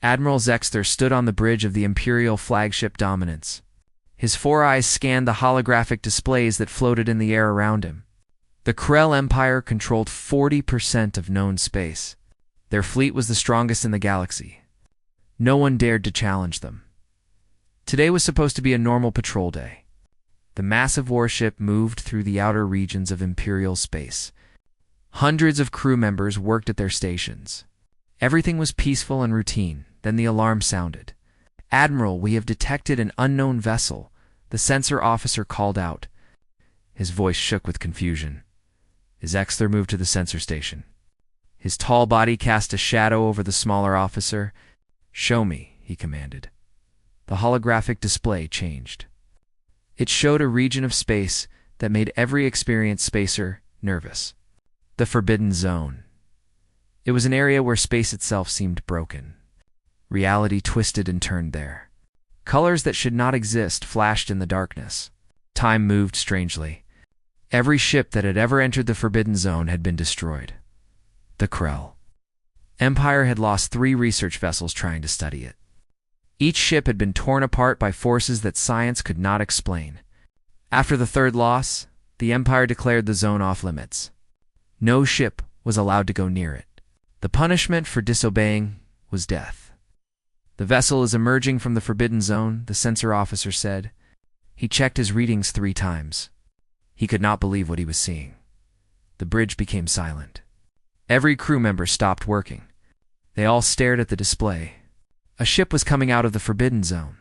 Admiral Zexter stood on the bridge of the Imperial flagship Dominance. His 4 eyes scanned the holographic displays that floated in the air around him. The Krell Empire controlled 40% of known space. Their fleet was the strongest in the galaxy. No one dared to challenge them. Today was supposed to be a normal patrol day. The massive warship moved through the outer regions of Imperial space. Hundreds of crew members worked at their stations. Everything was peaceful and routine. Then the alarm sounded. "Admiral, we have detected an unknown vessel," the sensor officer called out. His voice shook with confusion. Zexter moved to the sensor station. His tall body cast a shadow over the smaller officer. "Show me," he commanded. The holographic display changed. It showed a region of space that made every experienced spacer nervous. The Forbidden Zone. It was an area where space itself seemed broken. Reality twisted and turned there. Colors that should not exist flashed in the darkness. Time moved strangely. Every ship that had ever entered the Forbidden Zone had been destroyed. The Krell Empire had lost 3 research vessels trying to study it. Each ship had been torn apart by forces that science could not explain. After the 3rd loss, the Empire declared the zone off limits. No ship was allowed to go near it. The punishment for disobeying was death. "The vessel is emerging from the Forbidden Zone," the sensor officer said. He checked his readings 3 times. He could not believe what he was seeing. The bridge became silent. Every crew member stopped working. They all stared at the display. A ship was coming out of the Forbidden Zone.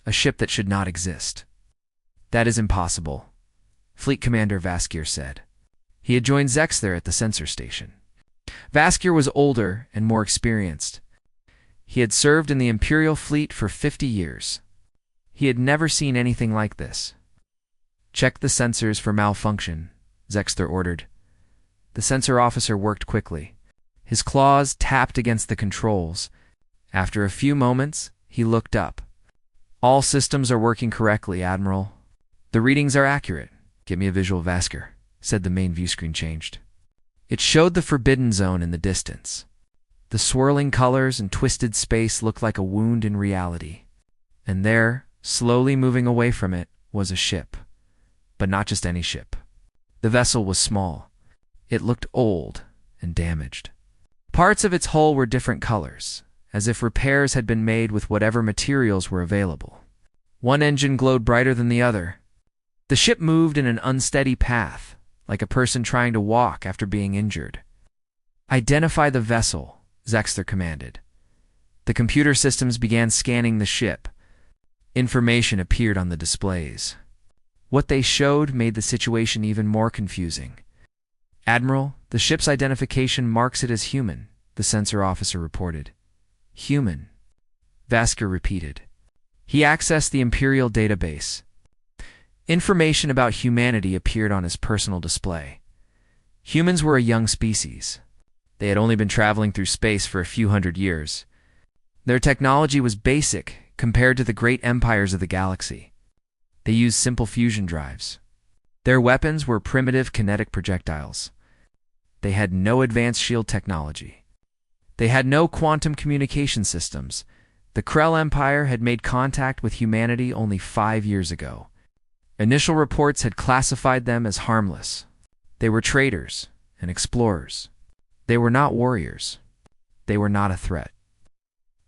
A ship that should not exist. "That is impossible," Fleet Commander Vaskier said. He had joined Zexter at the sensor station. Vaskier was older and more experienced. He had served in the Imperial fleet for 50 years. He had never seen anything like this. "Check the sensors for malfunction," Zexter ordered. The sensor officer worked quickly. His claws tapped against the controls. After a few moments, he looked up. "All systems are working correctly, Admiral. The readings are accurate." "Give me a visual, Vaskier," said. The main viewscreen changed. It showed the Forbidden Zone in the distance. The swirling colors and twisted space looked like a wound in reality. And there, slowly moving away from it, was a ship. But not just any ship. The vessel was small. It looked old and damaged. Parts of its hull were different colors, as if repairs had been made with whatever materials were available. One engine glowed brighter than the other. The ship moved in an unsteady path, like a person trying to walk after being injured. "Identify the vessel," Zexter commanded. The computer systems began scanning the ship. Information appeared on the displays. What they showed made the situation even more confusing. "Admiral, the ship's identification marks it as human," the sensor officer reported. "Human," Vaskier repeated. He accessed the Imperial database. Information about humanity appeared on his personal display. Humans were a young species. They had only been traveling through space for a few hundred years. Their technology was basic compared to the great empires of the galaxy. They used simple fusion drives. Their weapons were primitive kinetic projectiles. They had no advanced shield technology. They had no quantum communication systems. The Krell Empire had made contact with humanity only 5 years ago. Initial reports had classified them as harmless. They were traders and explorers. They were not warriors. They were not a threat.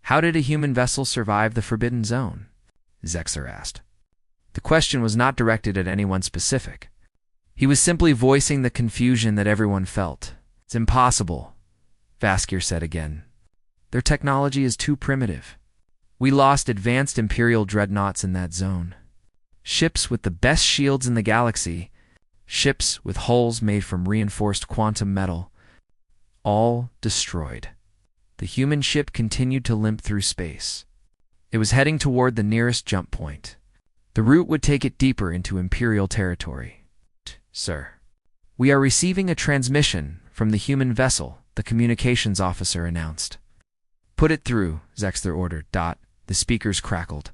"How did a human vessel survive the Forbidden Zone?" Zexter asked. The question was not directed at anyone specific. He was simply voicing the confusion that everyone felt. "It's impossible," Vaskier said again. "Their technology is too primitive. We lost advanced Imperial dreadnoughts in that zone. Ships with the best shields in the galaxy, ships with hulls made from reinforced quantum metal, all destroyed." The human ship continued to limp through space. It was heading toward the nearest jump point. The route would take it deeper into Imperial territory. "Sir, we are receiving a transmission from the human vessel," the communications officer announced. "Put it through," Zexter ordered. The speakers crackled.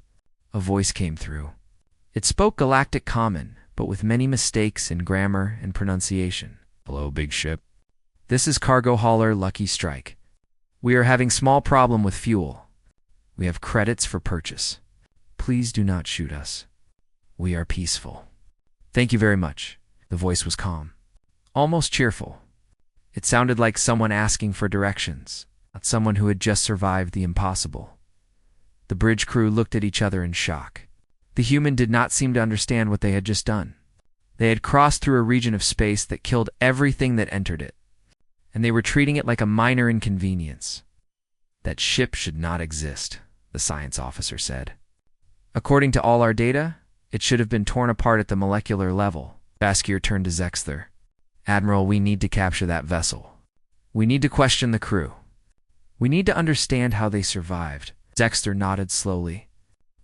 A voice came through. It spoke Galactic Common, but with many mistakes in grammar and pronunciation. "Hello, big ship. This is cargo hauler Lucky Strike. We are having small problem with fuel. We have credits for purchase. Please do not shoot us. We are peaceful. Thank you very much. The voice was calm, almost cheerful. It sounded like someone asking for directions, not someone who had just survived the impossible. The bridge crew looked at each other in shock. The human did not seem to understand what they had just done. They had crossed through a region of space that killed everything that entered it, and they were treating it like a minor inconvenience. That ship should not exist, the science officer said. According to all our data, it should have been torn apart at the molecular level. Baskier turned to Zexter. Admiral, we need to capture that vessel. We need to question the crew. We need to understand how they survived. Zexter nodded slowly.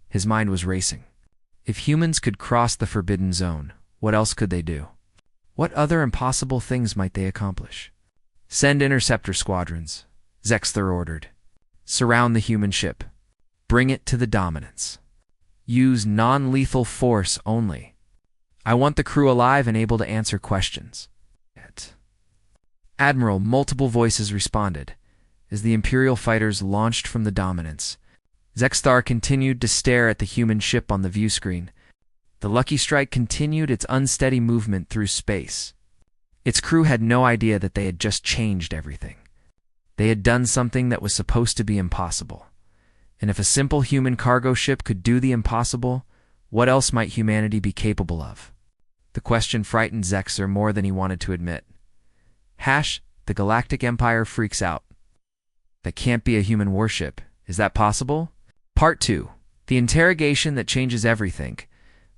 His mind was racing. If humans could cross the forbidden zone, what else could they do? What other impossible things might they accomplish? Send interceptor squadrons, Zexter ordered. Surround the human ship. Bring it to the dominance. Use non-lethal force only. I want the crew alive and able to answer questions. Admiral, multiple voices responded as the Imperial fighters launched from the dominance. Zextar continued to stare at the human ship on the view screen. The Lucky Strike continued its unsteady movement through space. Its crew had no idea that they had just changed everything. They had done something that was supposed to be impossible. And if a simple human cargo ship could do the impossible, what else might humanity be capable of? The question frightened Zexer more than he wanted to admit. The Galactic Empire freaks out. That can't be a human warship. Is that possible? Part 2. The interrogation that changes everything.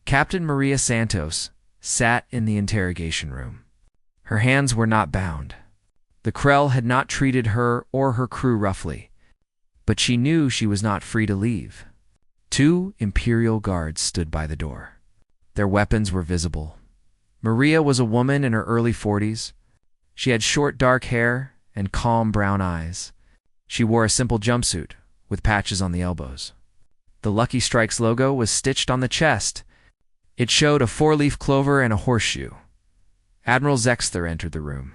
Captain Maria Santos sat in the interrogation room. Her hands were not bound. The Krell had not treated her or her crew roughly, but she knew she was not free to leave. 2 Imperial guards stood by the door. Their weapons were visible. Maria was a woman in her early 40s. She had short dark hair and calm brown eyes. She wore a simple jumpsuit with patches on the elbows. The Lucky Strike's logo was stitched on the chest. It showed a 4-leaf clover and a horseshoe. Admiral Zexter entered the room.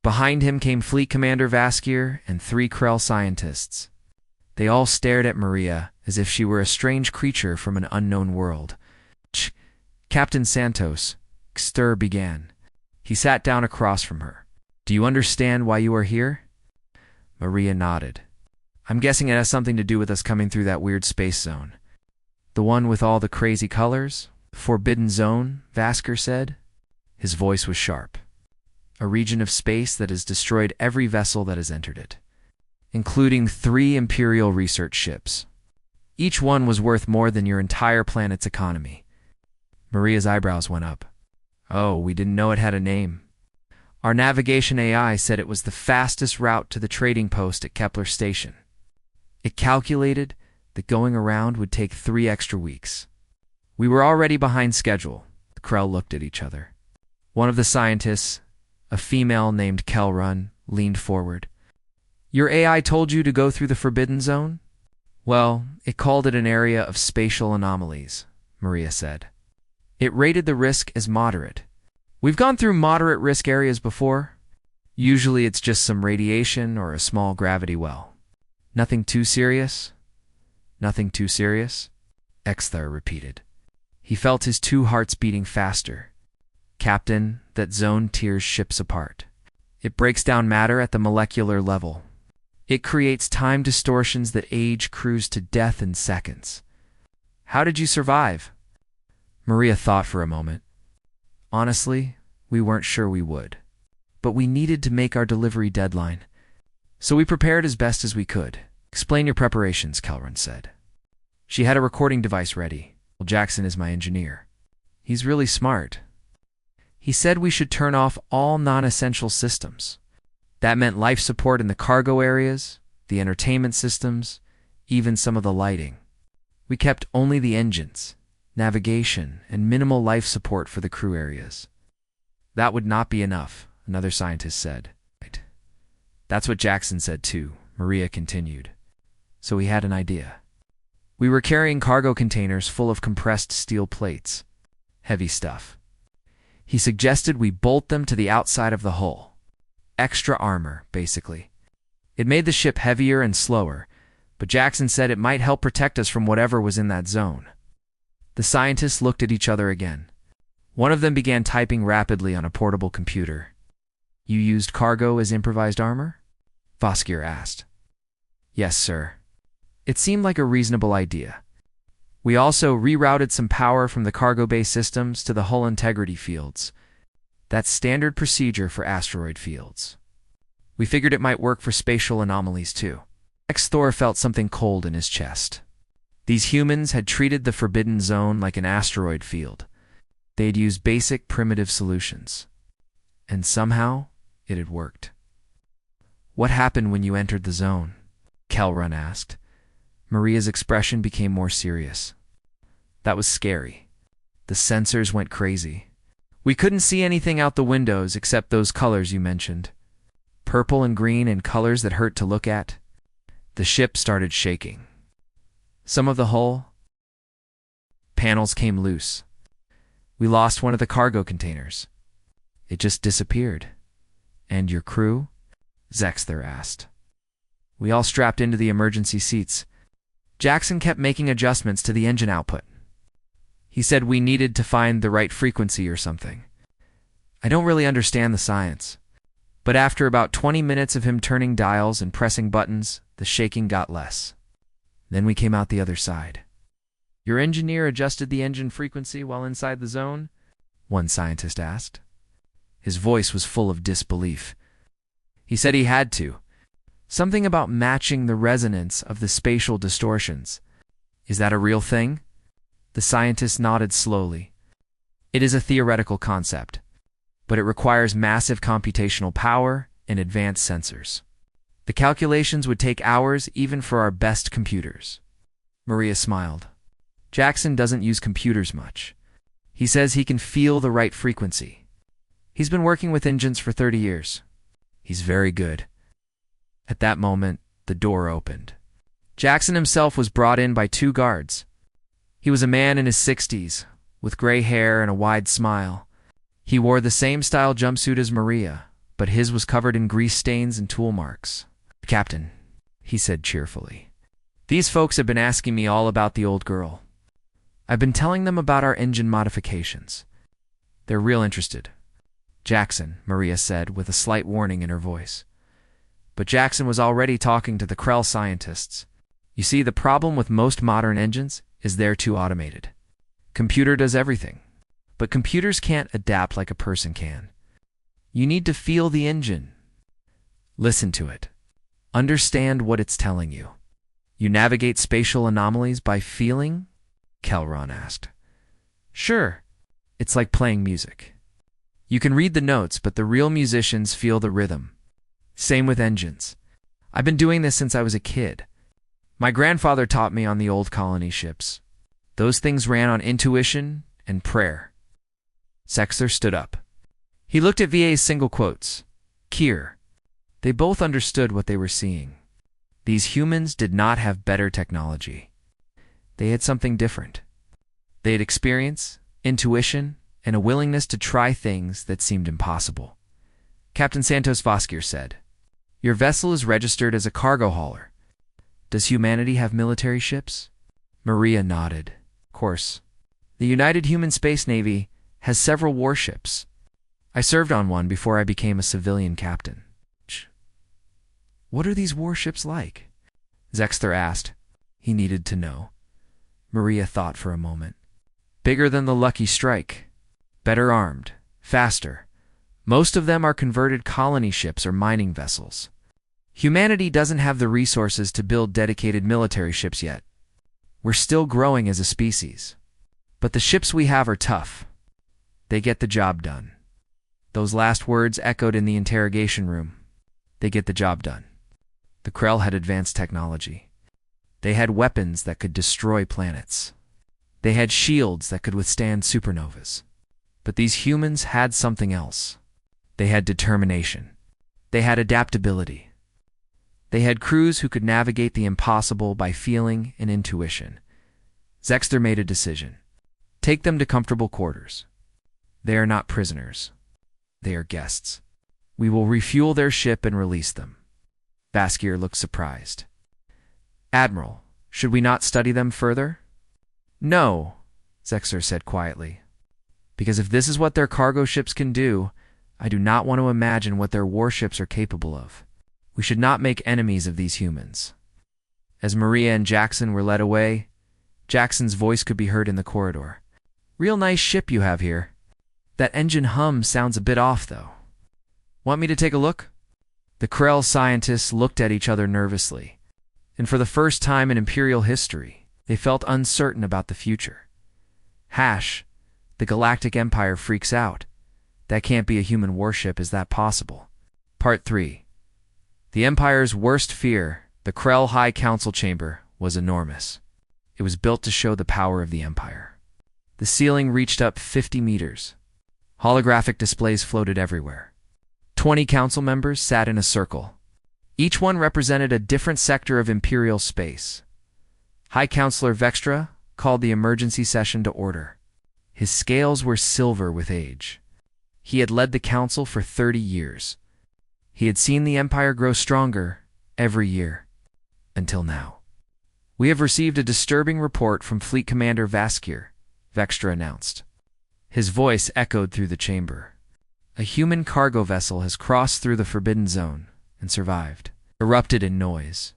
Behind him came Fleet Commander Vaskier and 3 Krell scientists. They all stared at Maria as if she were a strange creature from an unknown world. Captain Santos, Xter began. He sat down across from her. Do you understand why you are here? Maria nodded. I'm guessing it has something to do with us coming through that weird space zone. The one with all the crazy colors? Forbidden Zone, Vasker said. His voice was sharp. A region of space that has destroyed every vessel that has entered it, including 3 Imperial research ships. Each one was worth more than your entire planet's economy. Maria's eyebrows went up. Oh, we didn't know it had a name. Our navigation AI said it was the fastest route to the trading post at Kepler Station. It calculated that going around would take 3 extra weeks. We were already behind schedule. The Krell looked at each other. One of the scientists, a female named Kelrun, leaned forward. Your AI told you to go through the Forbidden Zone? Well, it called it an area of spatial anomalies, Maria said. It rated the risk as moderate. We've gone through moderate risk areas before. Usually it's just some radiation or a small gravity well. Nothing too serious? Nothing too serious? Exthar repeated. He felt his 2 hearts beating faster. Captain, that zone tears ships apart. It breaks down matter at the molecular level. It creates time distortions that age crews to death in seconds. How did you survive? Maria thought for a moment. Honestly, we weren't sure we would. But we needed to make our delivery deadline. So we prepared as best as we could. Explain your preparations, Kelrun said. She had a recording device ready. Well, Jackson is my engineer. He's really smart. He said we should turn off all non-essential systems. That meant life support in the cargo areas, the entertainment systems, even some of the lighting. We kept only the engines, navigation, and minimal life support for the crew areas. That would not be enough, another scientist said. Right. That's what Jackson said too, Maria continued. So he had an idea. We were carrying cargo containers full of compressed steel plates. Heavy stuff. He suggested we bolt them to the outside of the hull. Extra armor, basically. It made the ship heavier and slower, but Jackson said it might help protect us from whatever was in that zone. The scientists looked at each other again. One of them began typing rapidly on a portable computer. You used cargo as improvised armor? Voskier asked. Yes, sir. It seemed like a reasonable idea. We also rerouted some power from the cargo bay systems to the hull integrity fields. That's standard procedure for asteroid fields. We figured it might work for spatial anomalies too. Thor felt something cold in his chest. These humans had treated the Forbidden Zone like an asteroid field. They had used basic, primitive solutions. And somehow, it had worked. What happened when you entered the zone? Kelrun asked. Maria's expression became more serious. That was scary. The sensors went crazy. We couldn't see anything out the windows except those colors you mentioned. Purple and green and colors that hurt to look at. The ship started shaking. Some of the hull panels came loose. We lost one of the cargo containers. It just disappeared. And your crew? Zexther asked. We all strapped into the emergency seats. Jackson kept making adjustments to the engine output. He said we needed to find the right frequency or something. I don't really understand the science. But after about 20 minutes of him turning dials and pressing buttons, the shaking got less. Then we came out the other side. Your engineer adjusted the engine frequency while inside the zone? One scientist asked. His voice was full of disbelief. He said he had to. Something about matching the resonance of the spatial distortions. Is that a real thing? The scientist nodded slowly. It is a theoretical concept, but it requires massive computational power and advanced sensors. The calculations would take hours even for our best computers. Maria smiled. Jackson doesn't use computers much. He says he can feel the right frequency. He's been working with engines for 30 years. He's very good. At that moment, the door opened. Jackson himself was brought in by two guards. He was a man in his 60s, with gray hair and a wide smile. He wore the same style jumpsuit as Maria, but his was covered in grease stains and tool marks. Captain, he said cheerfully, these folks have been asking me all about the old girl. I've been telling them about our engine modifications. They're real interested. Jackson, Maria said, with a slight warning in her voice. But Jackson was already talking to the Krell scientists. You see, the problem with most modern engines is they're too automated. Computer does everything, but computers can't adapt like a person can. You need to feel the engine. Listen to it. Understand what it's telling you. You navigate spatial anomalies by feeling? Kelron asked. Sure. It's like playing music. You can read the notes, but the real musicians feel the rhythm. Same with engines. I've been doing this since I was a kid. My grandfather taught me on the old colony ships. Those things ran on intuition and prayer. Sexter stood up. He looked at VA's single quotes. Kier. They both understood what they were seeing. These humans did not have better technology. They had something different. They had experience, intuition, and a willingness to try things that seemed impossible. Captain Santos Voskier said, Your vessel is registered as a cargo hauler. Does humanity have military ships? Maria nodded. Of course. The United Human Space Navy has several warships. I served on one before I became a civilian captain. What are these warships like? Zexther asked. He needed to know. Maria thought for a moment. Bigger than the Lucky Strike. Better armed. Faster. Most of them are converted colony ships or mining vessels. Humanity doesn't have the resources to build dedicated military ships yet. We're still growing as a species. But the ships we have are tough. They get the job done. Those last words echoed in the interrogation room. They get the job done. The Krell had advanced technology. They had weapons that could destroy planets. They had shields that could withstand supernovas. But these humans had something else. They had determination. They had adaptability. They had crews who could navigate the impossible by feeling and intuition. Zexter made a decision. Take them to comfortable quarters. They are not prisoners. They are guests. We will refuel their ship and release them. Vaskier looked surprised. Admiral, should we not study them further? No, Zexer said quietly. Because if this is what their cargo ships can do, I do not want to imagine what their warships are capable of. We should not make enemies of these humans. As Maria and Jackson were led away, Jackson's voice could be heard in the corridor. Real nice ship you have here. That engine hum sounds a bit off, though. Want me to take a look? The Krell scientists looked at each other nervously, and for the first time in Imperial history, they felt uncertain about the future. The Galactic Empire freaks out. That can't be a human warship, is that possible? Part 3. The Empire's worst fear, the Krell High Council chamber, was enormous. It was built to show the power of the Empire. The ceiling reached up 50 meters. Holographic displays floated everywhere. 20 council members sat in a circle. Each one represented a different sector of Imperial space. High Counselor Vextra called the emergency session to order. His scales were silver with age. He had led the council for 30 years. He had seen the Empire grow stronger every year, until now. We have received a disturbing report from Fleet Commander Vaskir, Vextra announced. His voice echoed through the chamber. A human cargo vessel has crossed through the Forbidden Zone and survived. Erupted in noise.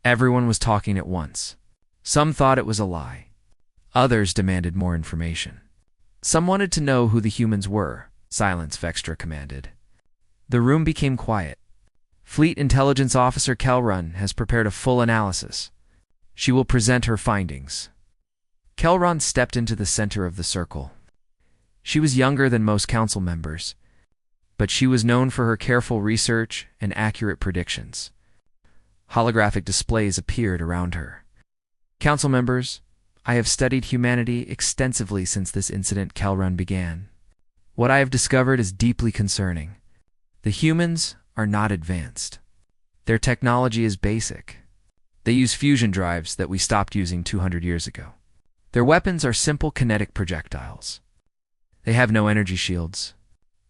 Everyone was talking at once. Some thought it was a lie. Others demanded more information. Some wanted to know who the humans were. Silence, Vextra commanded. The room became quiet. Fleet Intelligence Officer Kelrun has prepared a full analysis. She will present her findings. Kelrun stepped into the center of the circle. She was younger than most council members, but she was known for her careful research and accurate predictions. Holographic displays appeared around her. Council members, I have studied humanity extensively since this incident Kelrun began. What I have discovered is deeply concerning. The humans are not advanced. Their technology is basic. They use fusion drives that we stopped using 200 years ago. Their weapons are simple kinetic projectiles. They have no energy shields.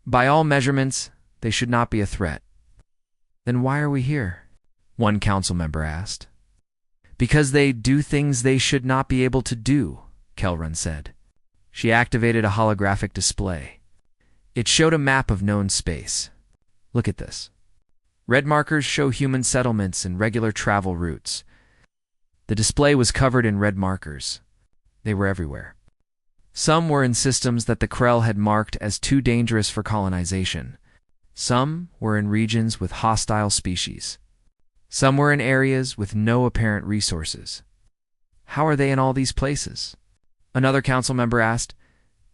By all measurements, they should not be a threat. Then why are we here? One council member asked. Because they do things they should not be able to do, Kelrun said. She activated a holographic display. It showed a map of known space. Look at this. Red markers show human settlements and regular travel routes. The display was covered in red markers. They were everywhere. Some were in systems that the Krell had marked as too dangerous for colonization. Some were in regions with hostile species. Some were in areas with no apparent resources. How are they in all these places? Another council member asked.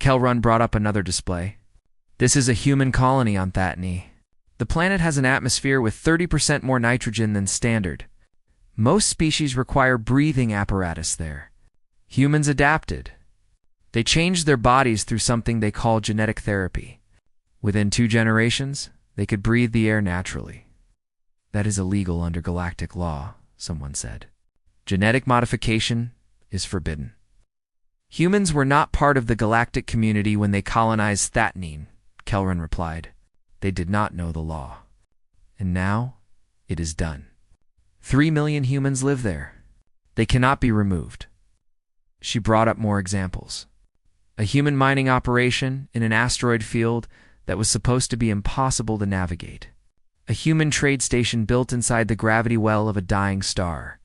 Kelrun brought up another display. This is a human colony on Thatni. The planet has an atmosphere with 30% more nitrogen than standard. Most species require breathing apparatus there. Humans adapted. They changed their bodies through something they call genetic therapy. Within 2 generations, they could breathe the air naturally. That is illegal under galactic law, someone said. Genetic modification is forbidden. Humans were not part of the galactic community when they colonized Thatnine, Kelrun replied. They did not know the law. And now, it is done. 3 million humans live there. They cannot be removed. She brought up more examples. A human mining operation in an asteroid field that was supposed to be impossible to navigate. A human trade station built inside the gravity well of a dying star.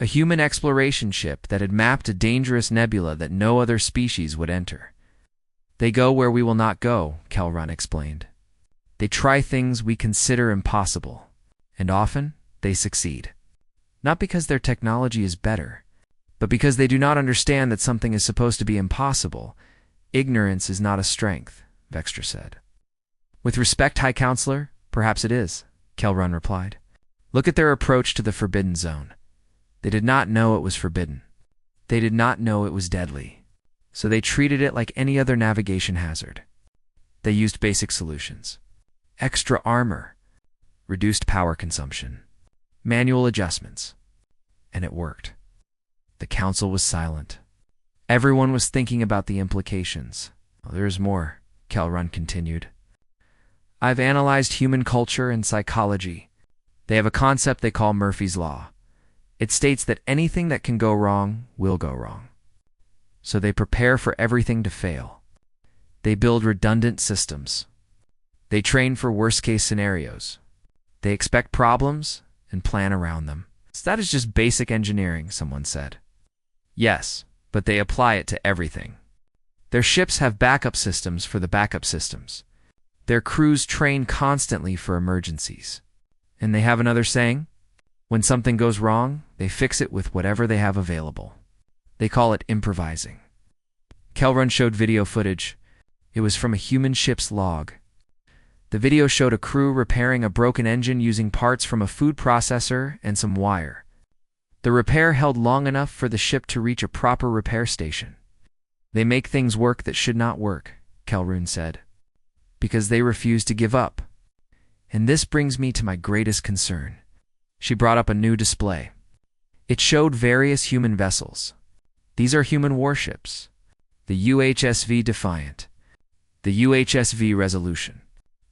A human exploration ship that had mapped a dangerous nebula that no other species would enter. They go where we will not go, Kelrun explained. They try things we consider impossible, and often they succeed. Not because their technology is better, but because they do not understand that something is supposed to be impossible. Ignorance is not a strength, Vextra said. With respect, High Counselor, perhaps it is, Kelrun replied. Look at their approach to the Forbidden Zone. They did not know it was forbidden. They did not know it was deadly. So they treated it like any other navigation hazard. They used basic solutions. Extra armor, reduced power consumption, manual adjustments. And it worked. The council was silent. Everyone was thinking about the implications. Oh, there's more, Kelrun continued. I've analyzed human culture and psychology. They have a concept they call Murphy's Law. It states that anything that can go wrong will go wrong. So they prepare for everything to fail. They build redundant systems. They train for worst-case scenarios. They expect problems and plan around them. So that is just basic engineering, someone said. Yes, but they apply it to everything. Their ships have backup systems for the backup systems. Their crews train constantly for emergencies. And they have another saying: when something goes wrong, they fix it with whatever they have available. They call it improvising. Kelrun showed video footage. It was from a human ship's log. The video showed a crew repairing a broken engine using parts from a food processor and some wire. The repair held long enough for the ship to reach a proper repair station. They make things work that should not work, Kelrun said, because they refuse to give up. And this brings me to my greatest concern. She brought up a new display. It showed various human vessels. These are human warships. The UHSV Defiant, the UHSV Resolution,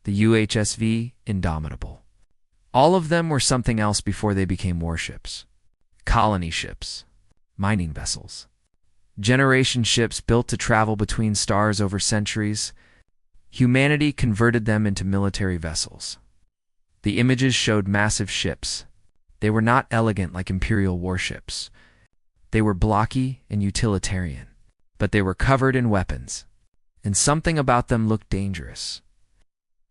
the UHSV Indomitable. All of them were something else before they became warships. Colony ships, mining vessels, generation ships built to travel between stars over centuries. Humanity converted them into military vessels. The images showed massive ships. They were not elegant like Imperial warships. They were blocky and utilitarian, but they were covered in weapons, and something about them looked dangerous.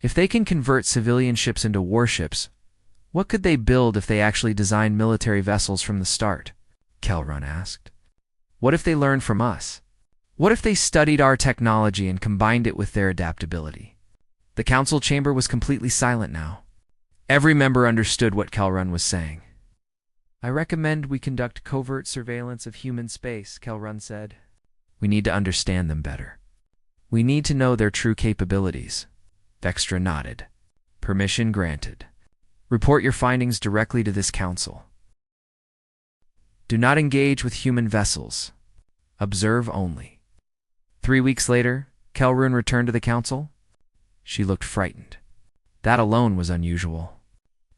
If they can convert civilian ships into warships, what could they build if they actually designed military vessels from the start? Kelrun asked. What if they learned from us? What if they studied our technology and combined it with their adaptability? The council chamber was completely silent now. Every member understood what Kelrun was saying. I recommend we conduct covert surveillance of human space, Kelrun said. We need to understand them better. We need to know their true capabilities. Vextra nodded. Permission granted. Report your findings directly to this council. Do not engage with human vessels. Observe only. 3 weeks later, Kelrun returned to the council. She looked frightened. That alone was unusual.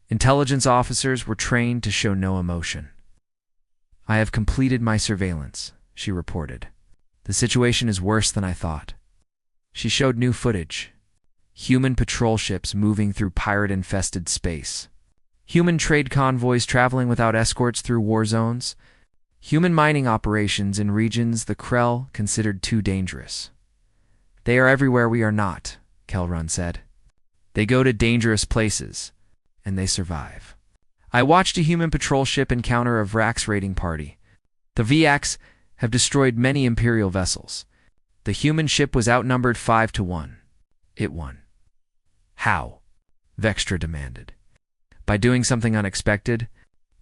Intelligence officers were trained to show no emotion. I have completed my surveillance, she reported. The situation is worse than I thought. She showed new footage. Human patrol ships moving through pirate-infested space. Human trade convoys traveling without escorts through war zones. Human mining operations in regions the Krell considered too dangerous. They are everywhere we are not, Kelrun said. They go to dangerous places, and they survive. I watched a human patrol ship encounter a Vrax raiding party. The Vrax have destroyed many Imperial vessels. The human ship was outnumbered 5-1. It won. How? Vextra demanded. By doing something unexpected.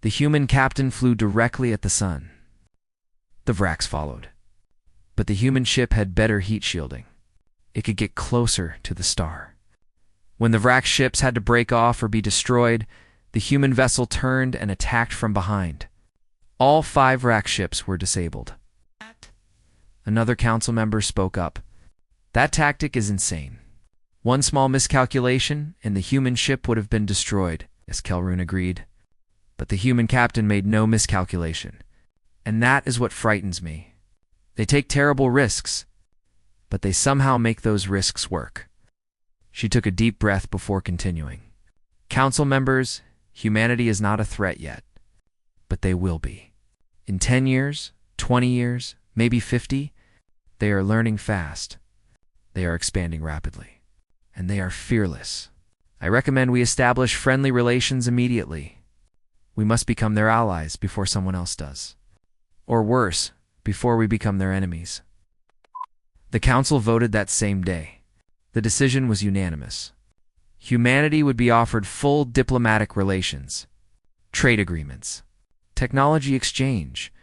The human captain flew directly at the sun. The Vrax followed. But the human ship had better heat shielding. It could get closer to the star. When the Vrax ships had to break off or be destroyed, the human vessel turned and attacked from behind. All 5 Vrax ships were disabled. Another council member spoke up. That tactic is insane. One small miscalculation, and the human ship would have been destroyed, as Kelrun agreed. But the human captain made no miscalculation. And that is what frightens me. They take terrible risks, but they somehow make those risks work. She took a deep breath before continuing. Council members, humanity is not a threat yet, but they will be. In 10 years, 20 years, maybe 50, they are learning fast. They are expanding rapidly. And they are fearless. I recommend we establish friendly relations immediately. We must become their allies before someone else does. Or worse, before we become their enemies. The council voted that same day. The decision was unanimous. Humanity would be offered full diplomatic relations, trade agreements, technology exchange,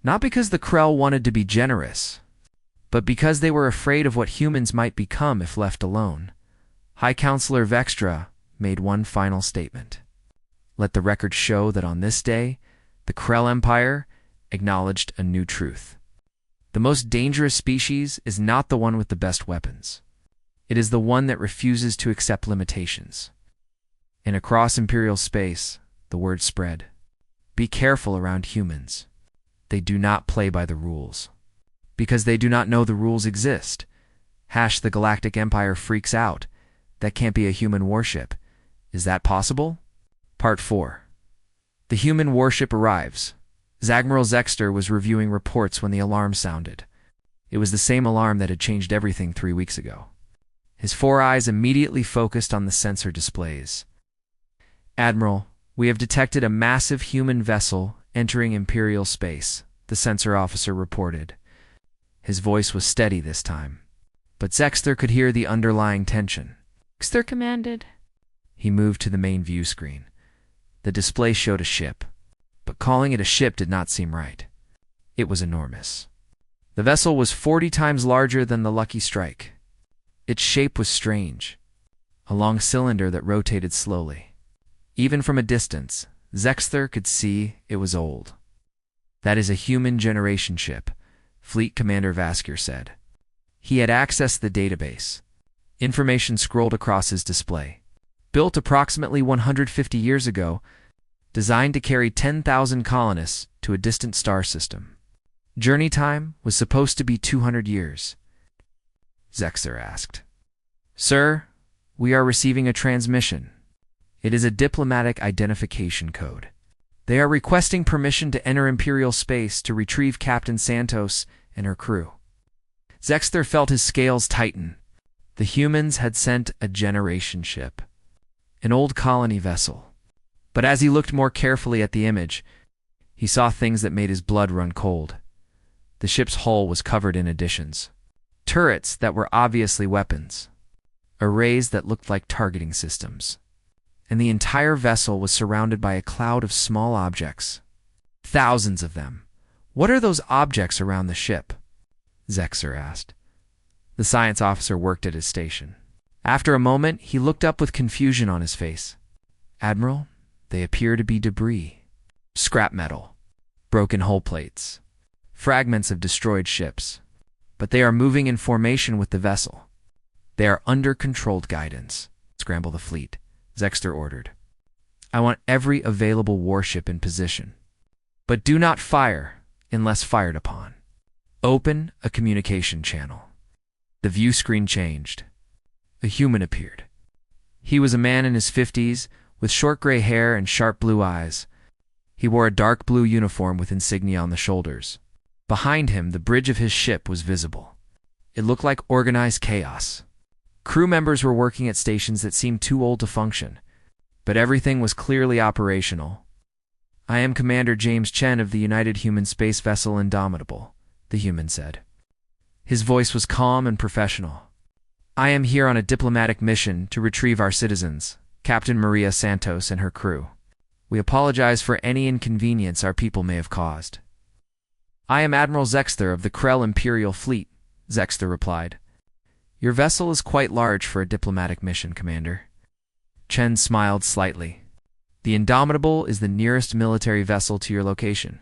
not because the Krell wanted to be generous, but because they were afraid of what humans might become if left alone. High Counselor Vextra made one final statement. Let the record show that on this day, the Krell Empire acknowledged a new truth. The most dangerous species is not the one with the best weapons. It is the one that refuses to accept limitations. And across Imperial space, the word spread. Be careful around humans. They do not play by the rules. Because they do not know the rules exist. The Galactic Empire freaks out. That can't be a human warship. Is that possible? Part 4. The human warship arrives. Admiral Zexter was reviewing reports when the alarm sounded. It was the same alarm that had changed everything 3 weeks ago. His 4 eyes immediately focused on the sensor displays. Admiral, we have detected a massive human vessel entering Imperial space, the sensor officer reported. His voice was steady this time, but Zexter could hear the underlying tension. Zexter commanded. He moved to the main view screen. The display showed a ship, but calling it a ship did not seem right. It was enormous. The vessel was 40 times larger than the Lucky Strike. Its shape was strange, a long cylinder that rotated slowly. Even from a distance, Zexter could see it was old. That is a human generation ship, Fleet Commander Vasker said. He had accessed the database. Information scrolled across his display. Built approximately 150 years ago, designed to carry 10,000 colonists to a distant star system. Journey time was supposed to be 200 years. Zexter asked. Sir, we are receiving a transmission. It is a diplomatic identification code. They are requesting permission to enter Imperial space to retrieve Captain Santos and her crew. Zexter felt his scales tighten. The humans had sent a generation ship, an old colony vessel. But as he looked more carefully at the image, he saw things that made his blood run cold. The ship's hull was covered in additions. Turrets that were obviously weapons. Arrays that looked like targeting systems. And the entire vessel was surrounded by a cloud of small objects. Thousands of them. What are those objects around the ship? Zexter asked. The science officer worked at his station. After a moment, he looked up with confusion on his face. Admiral, they appear to be debris. Scrap metal. Broken hull plates. Fragments of destroyed ships. But they are moving in formation with the vessel. They are under controlled guidance. Scramble the fleet, Zexter ordered. I want every available warship in position. But do not fire unless fired upon. Open a communication channel. The view screen changed. A human appeared. He was a man in his 50s, with short gray hair and sharp blue eyes. He wore a dark blue uniform with insignia on the shoulders. Behind him, the bridge of his ship was visible. It looked like organized chaos. Crew members were working at stations that seemed too old to function, but everything was clearly operational. I am Commander James Chen of the United Human Space Vessel Indomitable, the human said. His voice was calm and professional. I am here on a diplomatic mission to retrieve our citizens, Captain Maria Santos and her crew. We apologize for any inconvenience our people may have caused. I am Admiral Zexter of the Krell Imperial Fleet, Zexter replied. Your vessel is quite large for a diplomatic mission, Commander. Chen smiled slightly. The Indomitable is the nearest military vessel to your location.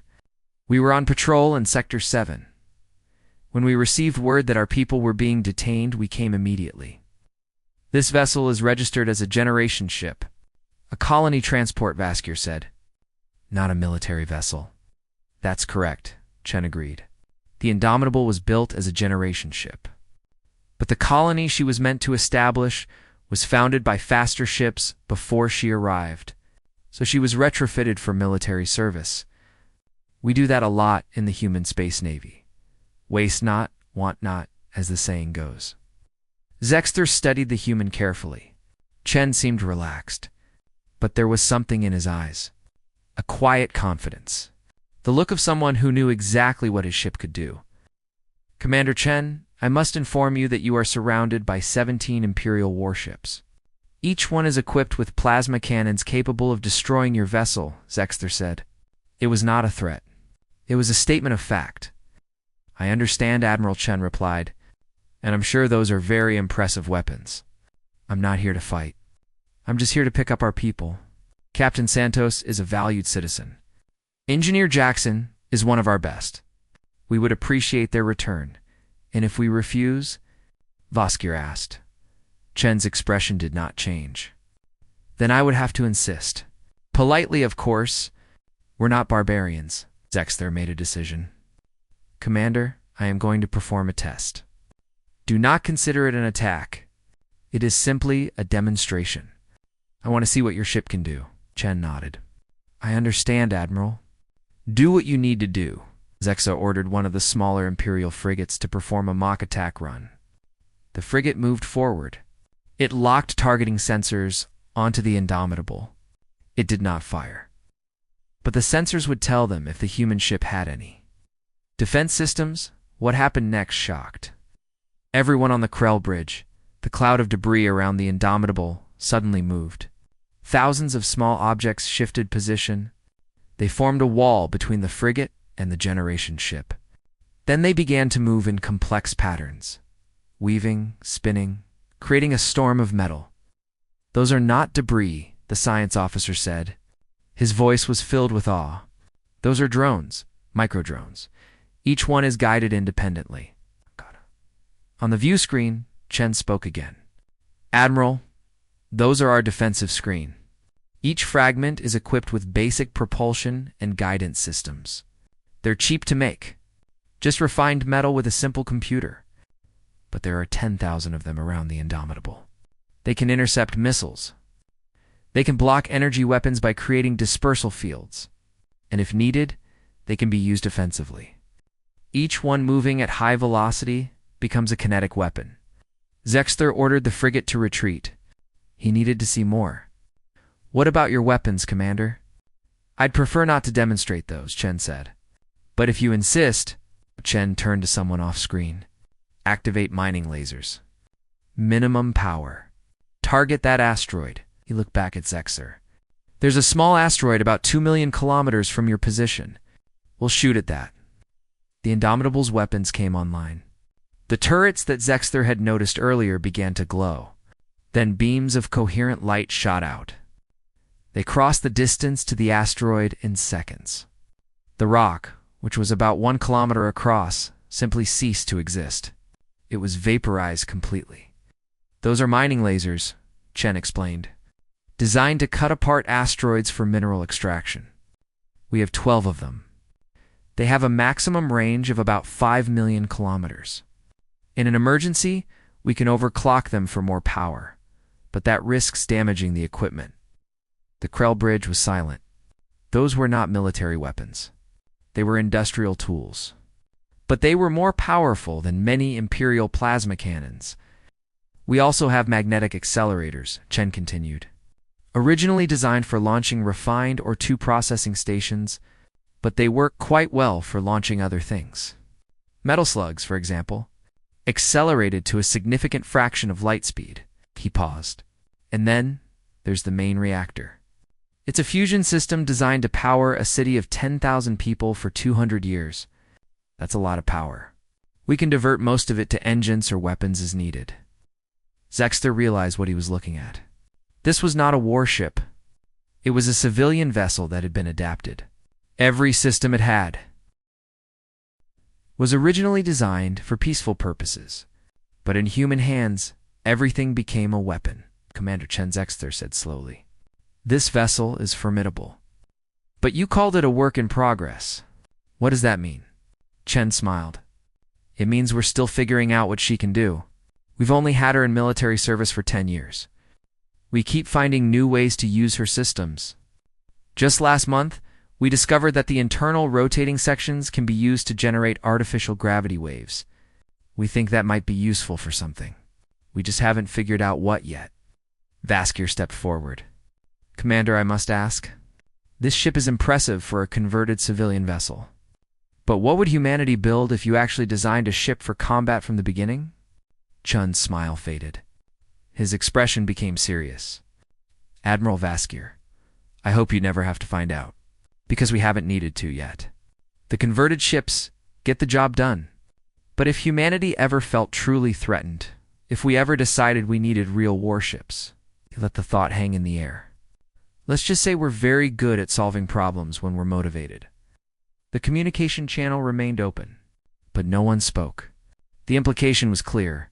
We were on patrol in Sector 7. When we received word that our people were being detained, we came immediately. This vessel is registered as a generation ship. A colony transport, Vasker said. Not a military vessel. That's correct, Chen agreed. The Indomitable was built as a generation ship. But the colony she was meant to establish was founded by faster ships before she arrived, so she was retrofitted for military service. We do that a lot in the human space navy. Waste not, want not, as the saying goes. Zexter studied the human carefully. Chen seemed relaxed, but there was something in his eyes. A quiet confidence. The look of someone who knew exactly what his ship could do. Commander Chen, I must inform you that you are surrounded by 17 Imperial warships. Each one is equipped with plasma cannons capable of destroying your vessel, Zexter said. It was not a threat. It was a statement of fact. I understand, Admiral Chen replied, and I'm sure those are very impressive weapons. I'm not here to fight. I'm just here to pick up our people. Captain Santos is a valued citizen. Engineer Jackson is one of our best. We would appreciate their return. And if we refuse? Vasker asked. Chen's expression did not change. Then I would have to insist. Politely, of course. We're not barbarians. Zexter made a decision. Commander, I am going to perform a test. Do not consider it an attack. It is simply a demonstration. I want to see what your ship can do. Chen nodded. I understand, Admiral. Do what you need to do. Zexa ordered one of the smaller Imperial frigates to perform a mock attack run. The frigate moved forward. It locked targeting sensors onto the Indomitable. It did not fire. But the sensors would tell them if the human ship had any. Defense systems, what happened next shocked. Everyone on the Krell Bridge, the cloud of debris around the Indomitable, suddenly moved. Thousands of small objects shifted position. They formed a wall between the frigate and the generation ship. Then they began to move in complex patterns, weaving, spinning, creating a storm of metal. Those are not debris, the science officer said. His voice was filled with awe. Those are drones, microdrones. Each one is guided independently. On the view screen, Chen spoke again. Admiral, those are our defensive screen. Each fragment is equipped with basic propulsion and guidance systems. They're cheap to make. Just refined metal with a simple computer. But there are 10,000 of them around the Indomitable. They can intercept missiles. They can block energy weapons by creating dispersal fields. And if needed, they can be used offensively. Each one moving at high velocity becomes a kinetic weapon. Zexter ordered the frigate to retreat. He needed to see more. What about your weapons, Commander? I'd prefer not to demonstrate those, Chen said. But if you insist, Chen turned to someone off-screen. Activate mining lasers. Minimum power. Target that asteroid. He looked back at Zexter. There's a small asteroid about 2 million kilometers from your position. We'll shoot at that. The Indomitable's weapons came online. The turrets that Zexter had noticed earlier began to glow. Then beams of coherent light shot out. They crossed the distance to the asteroid in seconds. The rock, which was about 1 kilometer across, simply ceased to exist. It was vaporized completely. Those are mining lasers, Chen explained, designed to cut apart asteroids for mineral extraction. We have 12 of them. They have a maximum range of about 5 million kilometers. In an emergency, we can overclock them for more power, but that risks damaging the equipment. The Krell Bridge was silent. Those were not military weapons. They were industrial tools. But they were more powerful than many Imperial plasma cannons. We also have magnetic accelerators, Chen continued. Originally designed for launching refined or two processing stations, but they work quite well for launching other things. Metal slugs, for example, accelerated to a significant fraction of light speed. He paused. And then there's the main reactor. It's a fusion system designed to power a city of 10,000 people for 200 years. That's a lot of power. We can divert most of it to engines or weapons as needed. Zexter realized what he was looking at. This was not a warship. It was a civilian vessel that had been adapted. Every system it had was originally designed for peaceful purposes, but in human hands, everything became a weapon, Commander Chen Zexter said slowly. This vessel is formidable. But you called it a work in progress. What does that mean? Chen smiled. It means we're still figuring out what she can do. We've only had her in military service for 10 years. We keep finding new ways to use her systems. Just last month, we discovered that the internal rotating sections can be used to generate artificial gravity waves. We think that might be useful for something. We just haven't figured out what yet. Vaskir stepped forward. Commander, I must ask. This ship is impressive for a converted civilian vessel. But what would humanity build if you actually designed a ship for combat from the beginning? Chun's smile faded. His expression became serious. Admiral Vaskir, I hope you never have to find out, because we haven't needed to yet. The converted ships get the job done. But if humanity ever felt truly threatened, if we ever decided we needed real warships, he let the thought hang in the air. Let's just say we're very good at solving problems when we're motivated. The communication channel remained open, but no one spoke. The implication was clear.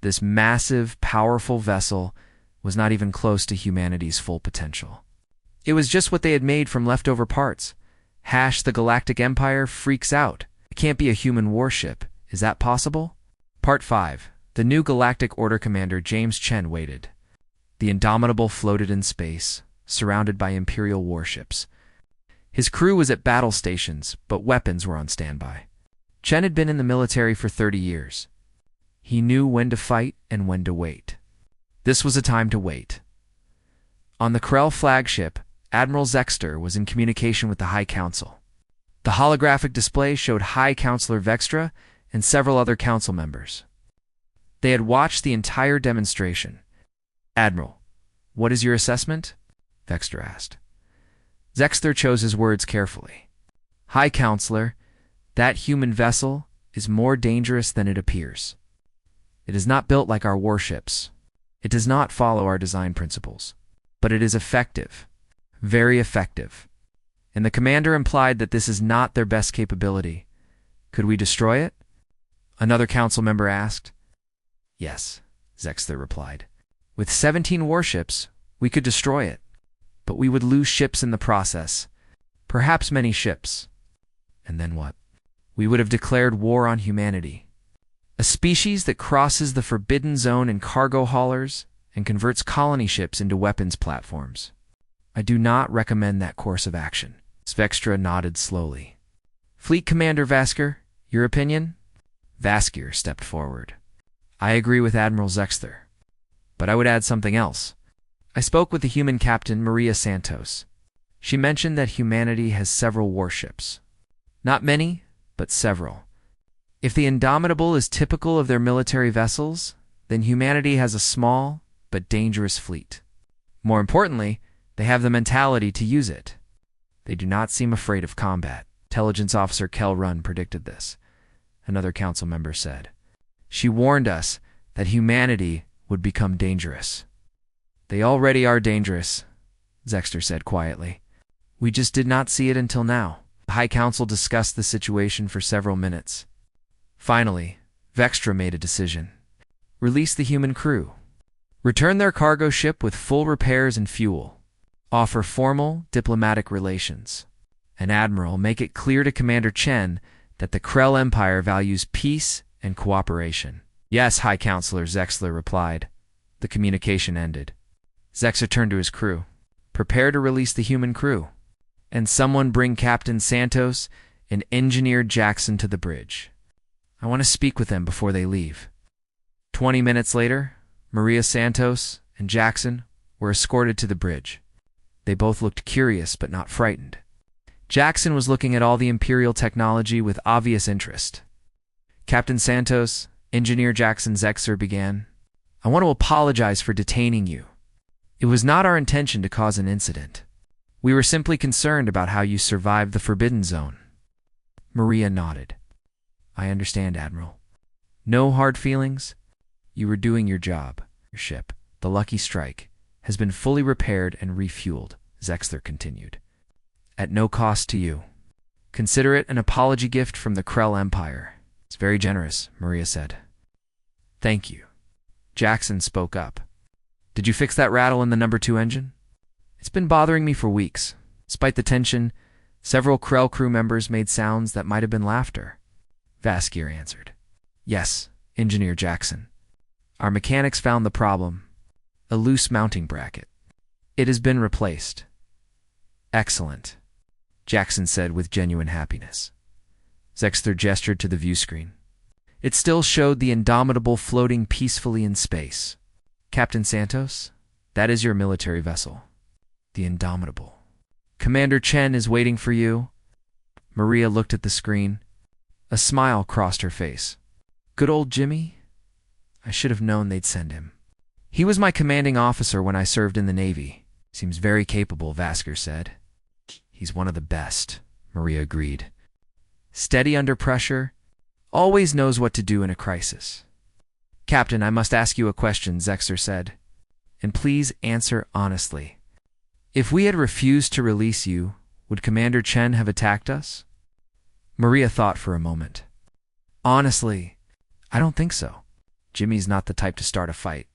This massive, powerful vessel was not even close to humanity's full potential. It was just what they had made from leftover parts, The Galactic Empire freaks out. It can't be a human warship. Is that possible? Part 5. The new Galactic Order commander James Chen waited. The Indomitable floated in space, surrounded by Imperial warships. His crew was at battle stations, but weapons were on standby. Chen had been in the military for 30 years. He knew when to fight and when to wait. This was a time to wait. On the Krell flagship, Admiral Zexter was in communication with the High Council. The holographic display showed High Counselor Vextra and several other council members. They had watched the entire demonstration. "Admiral, what is your assessment?" Vextra asked. Zexter chose his words carefully. "High Counselor, that human vessel is more dangerous than it appears. It is not built like our warships. It does not follow our design principles. But it is effective. Very effective." And the commander implied that this is not their best capability. "Could we destroy it?" Another council member asked. "Yes," Zexter replied. "With 17 warships, we could destroy it. But we would lose ships in the process. Perhaps many ships. And then what? We would have declared war on humanity. A species that crosses the forbidden zone in cargo haulers and converts colony ships into weapons platforms. I do not recommend that course of action." Svextra nodded slowly. "Fleet Commander Vasker, your opinion?" Vasker stepped forward. "I agree with Admiral Zexter. But I would add something else. I spoke with the human captain, Maria Santos. She mentioned that humanity has several warships. Not many, but several. If the Indomitable is typical of their military vessels, then humanity has a small but dangerous fleet. More importantly, they have the mentality to use it. They do not seem afraid of combat. Intelligence Officer Kel Run predicted this," another council member said. "She warned us that humanity would become dangerous." "They already are dangerous," Zexter said quietly. "We just did not see it until now." The High Council discussed the situation for several minutes. Finally, Vextra made a decision. Release the human crew. Return their cargo ship with full repairs and fuel. Offer formal diplomatic relations. And Admiral, make it clear to Commander Chen that the Krell Empire values peace and cooperation. "Yes, High Counselor," Zexler replied. The communication ended. Zexler turned to his crew. "Prepare to release the human crew. And someone bring Captain Santos and Engineer Jackson to the bridge. I want to speak with them before they leave." 20 minutes later, Maria Santos and Jackson were escorted to the bridge. They both looked curious but not frightened. Jackson was looking at all the Imperial technology with obvious interest. "Captain Santos," Engineer Jackson Zexer began, "I want to apologize for detaining you. It was not our intention to cause an incident. We were simply concerned about how you survived the Forbidden Zone." Maria nodded. "I understand, Admiral. No hard feelings. You were doing your job. Your ship, the Lucky Strike, has been fully repaired and refueled," Zexler continued. "At no cost to you. Consider it an apology gift from the Krell Empire." "It's very generous," Maria said. "Thank you." Jackson spoke up. "Did you fix that rattle in the number 2 engine?" "It's been bothering me for weeks. Despite the tension, several Krell crew members made sounds that might have been laughter." Vaskier answered. "Yes, Engineer Jackson. Our mechanics found the problem. A loose mounting bracket. It has been replaced." "Excellent," Jackson said with genuine happiness. Zexter gestured to the view screen. It still showed the Indomitable floating peacefully in space. "Captain Santos, that is your military vessel. The Indomitable. Commander Chen is waiting for you." Maria looked at the screen. A smile crossed her face. "Good old Jimmy? I should have known they'd send him. He was my commanding officer when I served in the Navy. Seems very capable," Vasker said. "He's one of the best," Maria agreed. "Steady under pressure, always knows what to do in a crisis." "Captain, I must ask you a question," Zexer said. "And please answer honestly. If we had refused to release you, would Commander Chen have attacked us?" Maria thought for a moment. "Honestly, I don't think so. Jimmy's not the type to start a fight.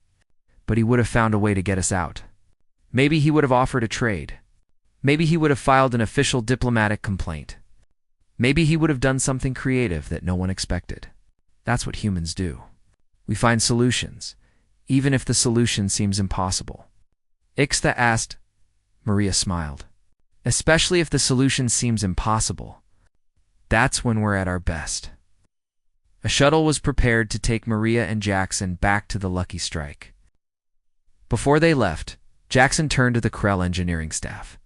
But he would have found a way to get us out. Maybe he would have offered a trade. Maybe he would have filed an official diplomatic complaint. Maybe he would have done something creative that no one expected. That's what humans do. We find solutions, even if the solution seems impossible. Ixtha asked. Maria smiled. Especially if the solution seems impossible. That's when we're at our best. A shuttle was prepared to take Maria and Jackson back to the Lucky Strike. Before they left, Jackson turned to the Krell engineering staff.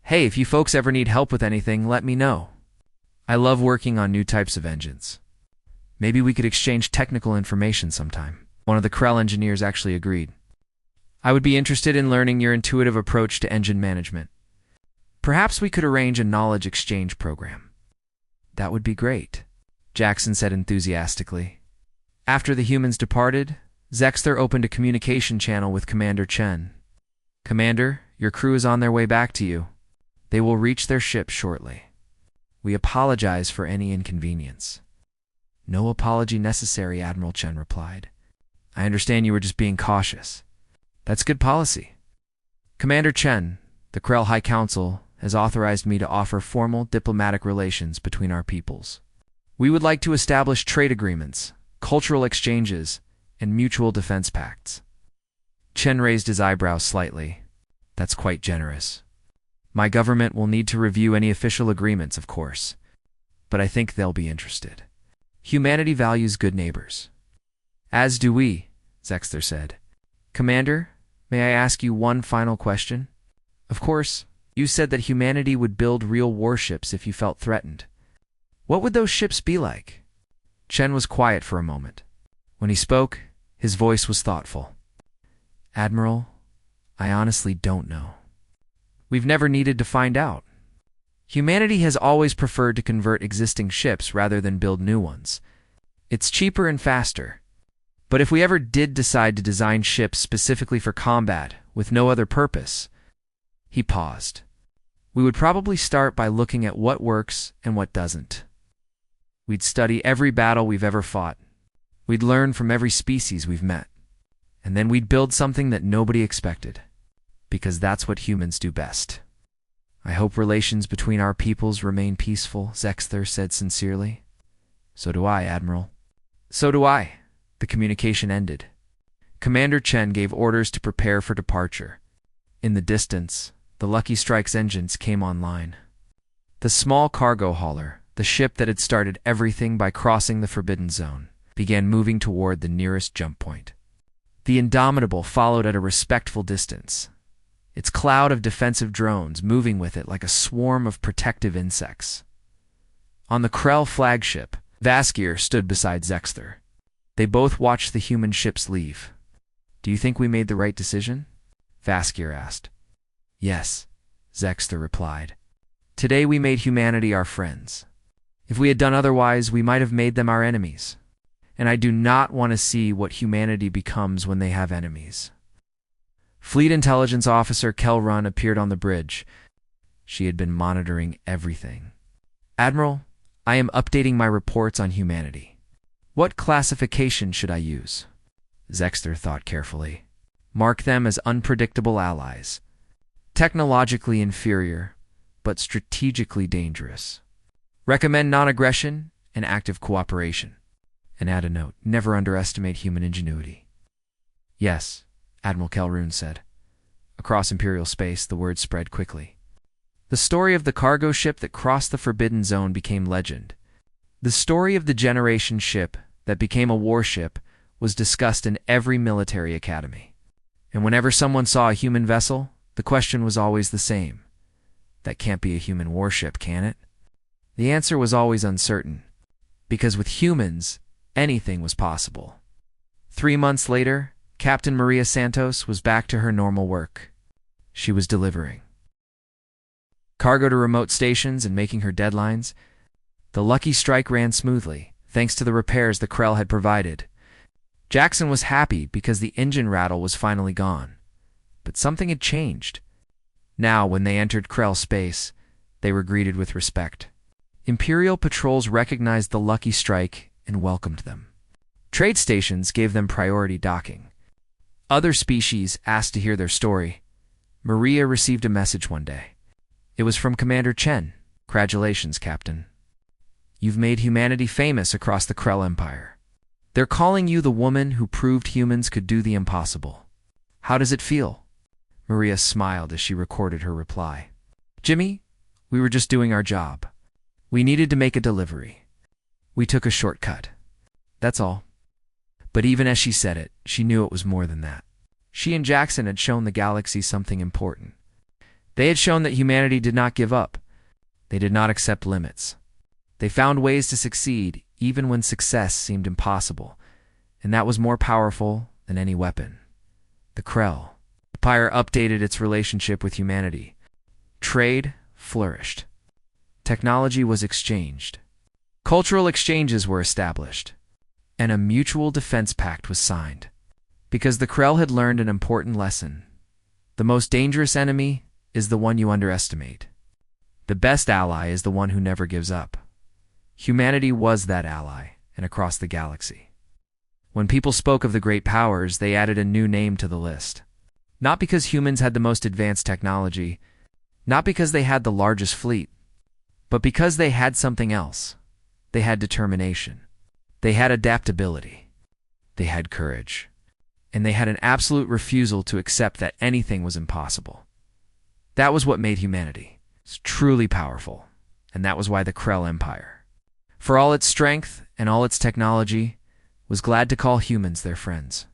Hey, if you folks ever need help with anything, let me know. I love working on new types of engines. Maybe we could exchange technical information sometime. One of the Krell engineers actually agreed. I would be interested in learning your intuitive approach to engine management. Perhaps we could arrange a knowledge exchange program. That would be great, Jackson said enthusiastically. After the humans departed, Zexter opened a communication channel with Commander Chen. Commander, your crew is on their way back to you. They will reach their ship shortly. We apologize for any inconvenience. No apology necessary, Admiral Chen replied. I understand you were just being cautious. That's good policy. Commander Chen, the Krell High Council, has authorized me to offer formal diplomatic relations between our peoples. We would like to establish trade agreements, cultural exchanges, and mutual defense pacts. Chen raised his eyebrows slightly. That's quite generous. My government will need to review any official agreements, of course, but I think they'll be interested. Humanity values good neighbors. As do we, Zexter said. Commander, may I ask you one final question? Of course, you said that humanity would build real warships if you felt threatened. What would those ships be like? Chen was quiet for a moment. When he spoke, his voice was thoughtful. Admiral, I honestly don't know. We've never needed to find out. Humanity has always preferred to convert existing ships rather than build new ones. It's cheaper and faster. But if we ever did decide to design ships specifically for combat, with no other purpose, he paused. We would probably start by looking at what works and what doesn't. We'd study every battle we've ever fought. We'd learn from every species we've met. And then we'd build something that nobody expected. Because that's what humans do best. I hope relations between our peoples remain peaceful, Zexter said sincerely. So do I, Admiral. So do I. The communication ended. Commander Chen gave orders to prepare for departure. In the distance, the Lucky Strike's engines came online. The small cargo hauler, the ship that had started everything by crossing the Forbidden Zone, began moving toward the nearest jump point. The Indomitable followed at a respectful distance, its cloud of defensive drones moving with it like a swarm of protective insects. On the Krell flagship, Vaskir stood beside Zexter. They both watched the human ships leave. Do you think we made the right decision? Vaskir asked. Yes, Zexter replied. Today we made humanity our friends. If we had done otherwise, we might have made them our enemies. And I do not want to see what humanity becomes when they have enemies. Fleet Intelligence Officer Kel Run appeared on the bridge. She had been monitoring everything. Admiral, I am updating my reports on humanity. What classification should I use? Zexter thought carefully. Mark them as unpredictable allies. Technologically inferior, but strategically dangerous. Recommend non-aggression and active cooperation. And add a note, never underestimate human ingenuity. Yes, Admiral Kelroon said. Across Imperial space, the word spread quickly. The story of the cargo ship that crossed the Forbidden Zone became legend. The story of the generation ship that became a warship was discussed in every military academy. And whenever someone saw a human vessel, the question was always the same. That can't be a human warship, can it? The answer was always uncertain, because with humans, anything was possible. 3 months later, Captain Maria Santos was back to her normal work. She was delivering cargo to remote stations and making her deadlines. The Lucky Strike ran smoothly, thanks to the repairs the Krell had provided. Jackson was happy because the engine rattle was finally gone. But something had changed. Now, when they entered Krell space, they were greeted with respect. Imperial patrols recognized the Lucky Strike and welcomed them. Trade stations gave them priority docking. Other species asked to hear their story. Maria received a message one day. It was from Commander Chen. Congratulations, Captain. You've made humanity famous across the Krell Empire. They're calling you the woman who proved humans could do the impossible. How does it feel? Maria smiled as she recorded her reply. Jimmy, we were just doing our job. We needed to make a delivery. We took a shortcut. That's all. But even as she said it, she knew it was more than that. She and Jackson had shown the galaxy something important. They had shown that humanity did not give up. They did not accept limits. They found ways to succeed even when success seemed impossible, and that was more powerful than any weapon. The Krell Empire updated its relationship with humanity. Trade flourished. Technology was exchanged. Cultural exchanges were established. And a mutual defense pact was signed. Because the Krell had learned an important lesson. The most dangerous enemy is the one you underestimate. The best ally is the one who never gives up. Humanity was that ally, and across the galaxy. When people spoke of the great powers, they added a new name to the list. Not because humans had the most advanced technology, not because they had the largest fleet, but because they had something else. They had determination. They had adaptability. They had courage. And they had an absolute refusal to accept that anything was impossible. That was what made humanity truly powerful, and that was why the Krell Empire, for all its strength and all its technology, was glad to call humans their friends.